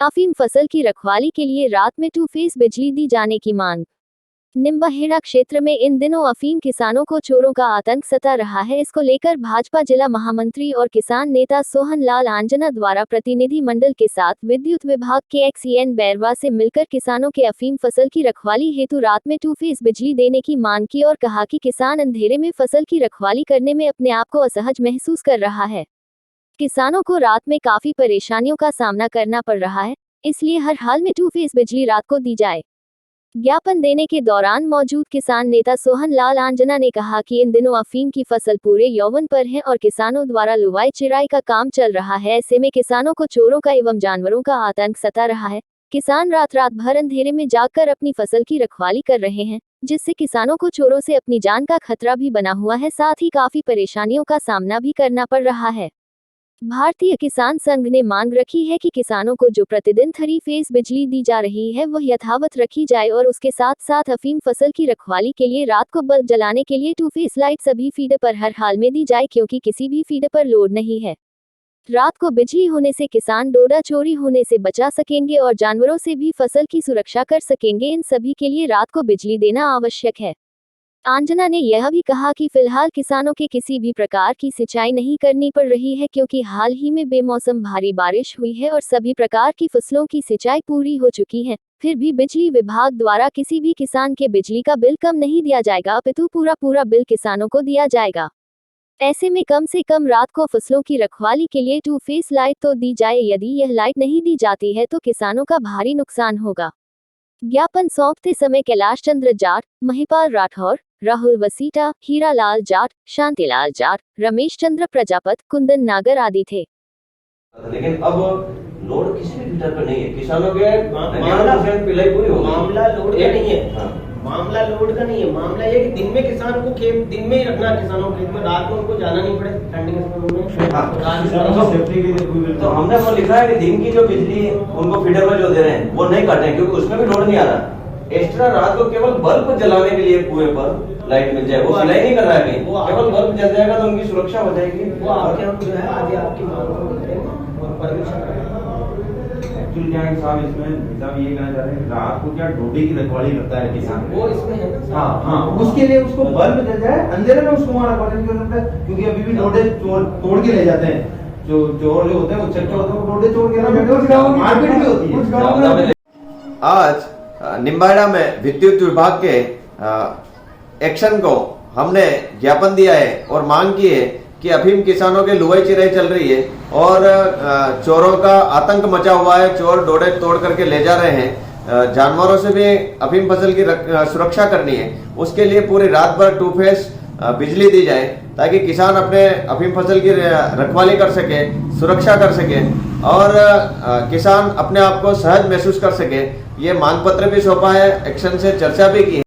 अफीम फसल की रखवाली के लिए रात में 2 फेज बिजली दी जाने की मांग। निम्बहेड़ा क्षेत्र में इन दिनों अफीम किसानों को चोरों का आतंक सता रहा है। इसको लेकर भाजपा जिला महामंत्री और किसान नेता सोहन लाल आंजना द्वारा प्रतिनिधि मंडल के साथ विद्युत विभाग के एक्सीएन बैरवा से मिलकर किसानों के अफीम फसल की रखवाली हेतु रात में 2 फेज बिजली देने की मांग की और कहा कि किसान अंधेरे में फसल की रखवाली करने में अपने आप को असहज महसूस कर रहा है। किसानों को रात में काफी परेशानियों का सामना करना पड़ रहा है, इसलिए हर हाल में 2 फेज बिजली रात को दी जाए। ज्ञापन देने के दौरान मौजूद किसान नेता सोहन लाल आंजना ने कहा कि इन दिनों अफीम की फसल पूरे यौवन पर है और किसानों द्वारा लुवाई चिराई का काम चल रहा है। ऐसे में किसानों को चोरों का एवं जानवरों का आतंक सता रहा है। किसान रात भर अंधेरे में जागकर अपनी फसल की रखवाली कर रहे हैं, जिससे किसानों को चोरों से अपनी जान का खतरा भी बना हुआ है, साथ ही काफी परेशानियों का सामना भी करना पड़ रहा है। भारतीय किसान संघ ने मांग रखी है कि किसानों को जो प्रतिदिन 3 फेज बिजली दी जा रही है वह यथावत रखी जाए और उसके साथ साथ अफीम फसल की रखवाली के लिए रात को बल्ब जलाने के लिए 2 फेज लाइट सभी फीडर पर हर हाल में दी जाए, क्योंकि किसी भी फीडर पर लोड नहीं है। रात को बिजली होने से किसान डोडा चोरी होने से बचा सकेंगे और जानवरों से भी फसल की सुरक्षा कर सकेंगे। इन सभी के लिए रात को बिजली देना आवश्यक है। आंजना ने यह भी कहा कि फिलहाल किसानों के किसी भी प्रकार की सिंचाई नहीं करनी पड़ रही है, क्योंकि हाल ही में बेमौसम भारी बारिश हुई है और सभी प्रकार की फसलों की सिंचाई पूरी हो चुकी है। फिर भी बिजली विभाग द्वारा किसी भी किसान के बिजली का बिल कम नहीं दिया जाएगा, अपितु पूरा बिल किसानों को दिया जाएगा। ऐसे में कम से कम रात को फसलों की रखवाली के लिए 2 फेज लाइट तो दी जाए। यदि यह लाइट नहीं दी जाती है तो किसानों का भारी नुकसान होगा। ज्ञापन सौंपते समय कैलाश चंद्र जाट, महिपाल राठौर, राहुल वसीटा, हीरालाल जाट, शांतिलाल जाट, रमेश चंद्र प्रजापत, कुंदन नागर आदि थे। लेकिन अब लोड किसी भी फीडर पर नहीं है। किसानों के मामला पिलाई पूरी हो, मामला लोड का नहीं है। हाँ। मामला लोड का नहीं है, मामला ये कि दिन में किसान को खेत दिन में ही रखना, किसानों खेत में रात में उनको जाना नहीं पड़े ठंडी में। तो हमने वो लिखा है कि दिन की जो बिजली उनको फीडर में जो दे रहे हैं वो नहीं काटे, क्योंकि उसमें भी लोड नहीं आ रहा। एक्स्ट्रा रात को केवल बल्ब जलाने के लिए कुएं पर लाइट मिल जाए, वो सिलाई नहीं कर रहा है, केवल बल्ब जल जाएगा तो उनकी सुरक्षा हो जाएगी। वो आपके हम जो है आगे आपकी मांग को करेंगे और परमिशन करेंगे। एक्चुअली क्या है साहब, इसमें साहब ये कहना चाह रहे हैं रात को क्या डोडी की रखवाली करता है किसान, वो इसमें है ना। हाँ, उसके लिए उसको बल्ब जल जाए, अंधेरे में उसको वहाँ रखवाली नहीं करना है, क्योंकि अभी भी डोडे तोड़ के ले जाते हैं। जो चोर जो होते हैं वो चक्के होते हैं, वो डोडे तोड़ के मारपीट भी होती है। आज निम्बाहेड़ा में विद्युत विभाग के एक्शन को हमने ज्ञापन दिया है और मांग की है कि अफीम किसानों के लुवाई चिराई चल रही है और चोरों का आतंक मचा हुआ है। चोर डोडे तोड़ करके ले जा रहे हैं। जानवरों से भी अफीम फसल की सुरक्षा करनी है, उसके लिए पूरी रात भर 2 फेज बिजली दी जाए, ताकि किसान अपने अफीम फसल की रखवाली कर सके, सुरक्षा कर सके और किसान अपने आप को सहज महसूस कर सके। ये मांग पत्र भी सौंपा है, एक्शन से चर्चा भी की है।